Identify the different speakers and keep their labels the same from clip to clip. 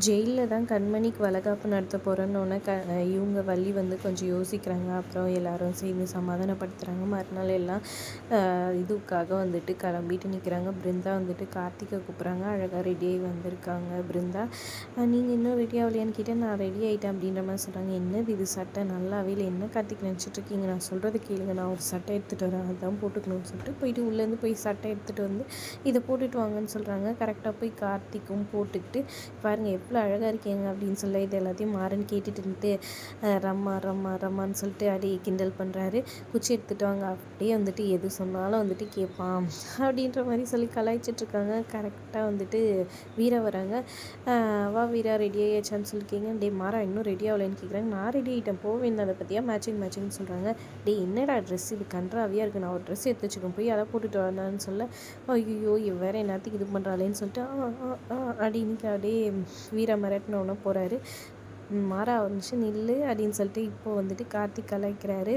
Speaker 1: ஜெயிலில் தான் கண்மணிக்கு வளைகாப்பு நடத்த போகிறோன்னொன்னே இவங்க வள்ளி வந்து கொஞ்சம் யோசிக்கிறாங்க. அப்புறம் எல்லாரும் சேர்ந்து சமாதானப்படுத்துகிறாங்க. மறுநாள் எல்லாம் இதுக்காக வந்துட்டு கிளம்பிட்டு நிற்கிறாங்க. பிருந்தா வந்துட்டு கார்த்திகை கூப்பிட்றாங்க. அழகாக ரெடியாகி வந்திருக்காங்க பிருந்தா. நீங்கள் இன்னும் ரெடி ஆகலையான்னு கேட்டால் நான் ரெடி ஆகிட்டேன் அப்படின்ற மாதிரி சொல்கிறாங்க. என்னது இது சட்டை நல்லாவே இல்லை, என்ன கார்த்திக் நினச்சிட்ருக்கீங்க, நான் சொல்கிறது கேளுங்க, நான் ஒரு சட்டை எடுத்துகிட்டு வரேன், அதுதான் போட்டுக்கணும்னு சொல்லிட்டு போயிட்டு உள்ளேருந்து போய் சட்டை எடுத்துகிட்டு வந்து இதை போட்டுட்டு வாங்கன்னு சொல்கிறாங்க. கரெக்டாக போய் கார்த்திக்கும் போட்டுக்கிட்டு பாருங்கள் எவ்வளோ அழகாக இருக்கீங்க அப்படின்னு சொல்லி இது எல்லாத்தையும் மாறன் கேட்டுட்டு இருந்துட்டு ரம்மா ரம்மா ரம்மான்னு சொல்லிட்டு அப்படியே கிண்டல் பண்ணுறாரு. குச்சி எடுத்துகிட்டு வாங்க, அப்படியே வந்துட்டு எது சொன்னாலும் வந்துட்டு கேட்பான் அப்படின்ற மாதிரி சொல்லி கலாய்ச்சிட்ருக்காங்க. கரெக்டாக வந்துட்டு வீரா வராங்க. வா வீரா ரெடி ஆகியாச்சான்னு சொல்லியிருக்கீங்க. டே மாறா இன்னும் ரெடி ஆகலைன்னு கேட்குறாங்க. நான் ரெடி ஆகிட்டேன் போவேன், அதை பற்றியா மேட்சிங்னு சொல்கிறாங்க. டே என்னடா ட்ரெஸ் இது கன்றாவியாக இருக்குது, நான் ஒரு ட்ரெஸ் எடுத்து வச்சுக்கோங்க போய் அதை போட்டுட்டு வந்தான்னு சொல்ல ஐயோ இவ வேறு என்னத்துக்கு இது பண்ணுறாளேன்னு சொல்லிட்டு அப்படின்னு அப்படியே வீரா மிரட்டினோன்னு போகிறாரு. மாறா ஒரு நிமிஷம் நில்லு அப்படின்னு சொல்லிட்டு இப்போது வந்துட்டு கார்த்திக் கலாய்க்கிறாரு.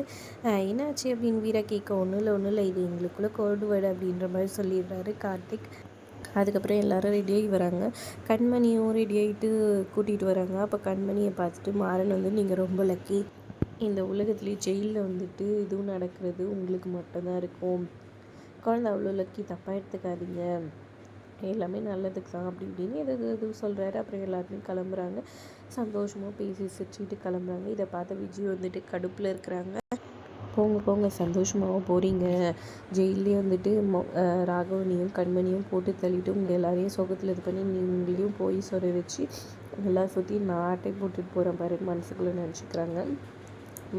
Speaker 1: என்னாச்சு அப்படின்னு வீரா கேட்க ஒன்றும் இல்லை இது எங்களுக்குள்ளே கோல்டு வேர்டு அப்படின்ற மாதிரி சொல்லிடுறாரு கார்த்திக். அதுக்கப்புறம் எல்லோரும் ரெடியாகி வராங்க. கண்மணியும் ரெடி ஆகிட்டு கூட்டிகிட்டு வராங்க. அப்போ கண்மணியை பார்த்துட்டு மாறன் வந்து நீங்கள் ரொம்ப லக்கி, இந்த உலகத்துலேயே ஜெயிலில் வந்துட்டு இதுவும் நடக்கிறது உங்களுக்கு மட்டும்தான் இருக்கும், குழந்தை அவ்வளோ லக்கி, தப்பாக எடுத்துக்காதீங்க, எல்லாமே நல்லதுக்கு தான் அப்படி இப்படின்னு எதுவும் சொல்கிறாரு. அப்புறம் எல்லாருமே கிளம்புறாங்க. சந்தோஷமாக பேசி சிரிச்சுட்டு கிளம்புறாங்க. இதை பார்த்த விஜய் வந்துட்டு கடுப்பில் இருக்கிறாங்க. போங்க போங்க சந்தோஷமாகவும் போகிறீங்க, ஜெயிலே வந்துட்டு ராகவனியும் கண்மணியும் போட்டு தள்ளிட்டு உங்கள் எல்லாரையும் சோகத்தில் இது பண்ணி நீங்களையும் போய் சொல்ல வச்சு நல்லா சுற்றி நாட்டை போட்டுட்டு போகிறேன் பாரு மனசுக்குள்ளே நினச்சிக்கிறாங்க.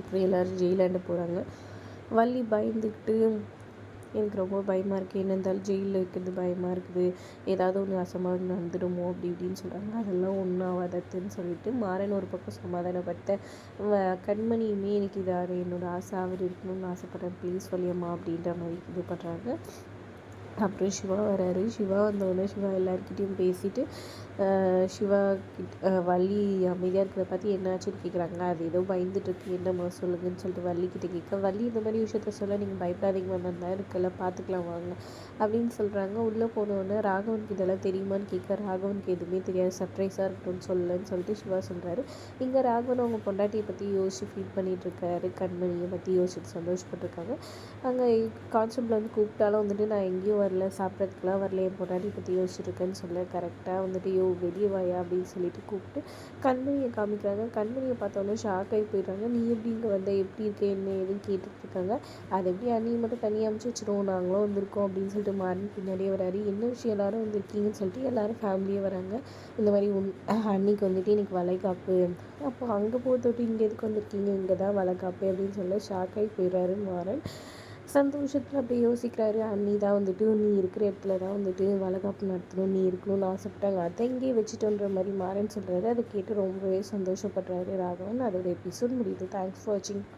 Speaker 1: அப்புறம் எல்லோரும் ஜெயிலாண்டு போகிறாங்க. வள்ளி பயந்துக்கிட்டு எனக்கு ரொம்ப பயமாக இருக்குது, என்ன இருந்தாலும் ஜெயிலில் இருக்கிறது பயமாக இருக்குது, ஏதாவது ஒன்று அசம்பாவிதம் நடந்துடுமோ அப்படி இப்படின்னு சொல்கிறாங்க. அதெல்லாம் ஒன்றும் ஆகாதத்துன்னு சொல்லிட்டு மாறன் ஒரு பக்கம் சமாதானப்பட்ட கண்மணியுமே எனக்கு இதாக என்னோடய ஆசை அவர் இருக்கணும்னு ஆசைப்பட்றேன், ப்ளீஸ் சொல்லியம்மா அப்படின்ற மாதிரி இது பண்ணுறாங்க. அப்புறம் சிவா வராரு. சிவா வந்தோடனே சிவா எல்லாருக்கிட்டையும் பேசிட்டு சிவா வள்ளி அமைதியாக இருக்கிறத பார்த்து என்னாச்சுன்னு கேட்குறாங்க. அது ஏதோ பயந்துட்டுருக்கு, என்னம்மா சொல்லுங்கன்னு சொல்லிட்டு வள்ளிக்கிட்ட கேட்க வள்ளி இந்த மாதிரி விஷயத்த சொல்ல நீங்கள் பயப்படாதீங்க தான் இருக்குல்ல பார்த்துக்கலாம் வாங்க அப்படின்னு சொல்கிறாங்க. உள்ளே போனோடனே ராகவனுக்கு இதெல்லாம் தெரியுமான்னு கேட்க ராகவனுக்கு எதுவுமே தெரியாது, சர்ப்ரைஸாக இருக்கணும்னு சொல்லலன்னு சொல்லிட்டு சிவா சொல்கிறாரு. இங்கே ராகவன் அவங்க பொண்டாட்டியை பற்றி யோசிச்சு ஃபீல் பண்ணிகிட்ருக்காரு, கண்மணியை பற்றி யோசிச்சுட்டு சந்தோஷப்பட்டிருக்காங்க. அங்கே கான்ஸ்டபிள் வந்து கூப்பிட்டாலும் வந்துட்டு நான் எங்கேயும் வரல, சாப்பிட்றதுக்குலாம் வரல, என் பொண்டாட்டி பற்றி யோசிச்சுருக்கேன்னு சொல்ல கரெக்டாக வந்துட்டு வெளியே வாயா அப்படின்னு சொல்லிட்டு கூப்பிட்டு கண்மணியை காமிக்கிறாங்க. கண்மணியை பார்த்தோன்னே ஷாக் ஆகி போயிடுறாங்க. நீ எப்படி இங்கே வந்த, எப்படி இருக்க, என்ன ஏதுன்னு கேட்டுட்ருக்காங்க. அது எப்படி அண்ணியை மட்டும் தனியாக அமுச்சு வச்சுருவோம், நாங்களும் வந்திருக்கோம் அப்படின்னு சொல்லிட்டு மாறன் பின்னாடியே வராரு. என்ன விஷயம் எல்லோரும் வந்திருக்கீங்கன்னு சொல்லிட்டு எல்லோரும் ஃபேமிலியே வராங்க. இந்த மாதிரி அன்னைக்கு வந்துட்டு எனக்கு வளைகாப்பு, அப்போ அங்கே போட்டு இங்கே எதுக்கு வந்திருக்கீங்க, இங்கே தான் வளைகாப்பு அப்படின்னு சொல்ல ஷாக் ஆகி போயிடுறாரு மாறன். சந்தோஷத்தில் அப்படியே யோசிக்கிறாரு. அண்ணி தான் வந்துட்டு நீ இருக்கிற இடத்துல தான் வந்துட்டு வளைகாப்பு நடத்தணும், நீ இருக்கணும்னு ஆசைப்பட்டாங்க, அதை இங்கேயே வச்சுட்டோன்ற மாதிரி மாறன் சொல்கிறாரு. அதை கேட்டு ரொம்பவே சந்தோஷப்படுறாரு ராகவன். அதோட எபிசோட் முடியுது. தேங்க்ஸ் ஃபார் வாட்சிங்.